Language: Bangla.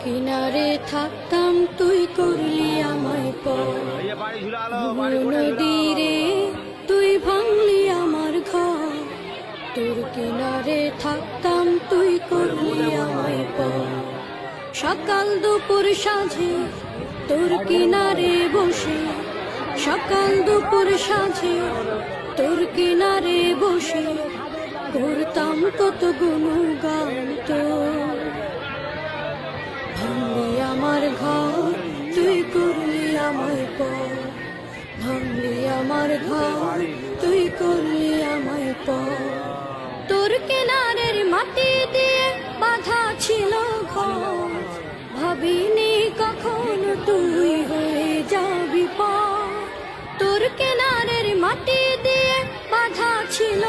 কিনারে থাকতাম তুই করলি আমায় পর, নদী রে তুই ভাঙলি আমার ঘর। তোর কিনারে থাকতাম তুই করলি আমায় পর, সকাল দুপুর সাঁঝে তোর কিনারে বসে, সকাল দুপুর সাঁঝে তোর কিনারে বসে করতাম কত গুণগান তোর। ভাঙলি আমার ঘর তুই করলি আমায় পর, ভাঙলি আমার ঘর তুই করলি আমায় পর। তোর কিনারের মাটি দিয়ে বাঁধা ছিল ঘর, ভাবিনি কখনো তুই হয়ে যাবি পর। তোর কিনারের মাটি দিয়ে বাঁধা ছিল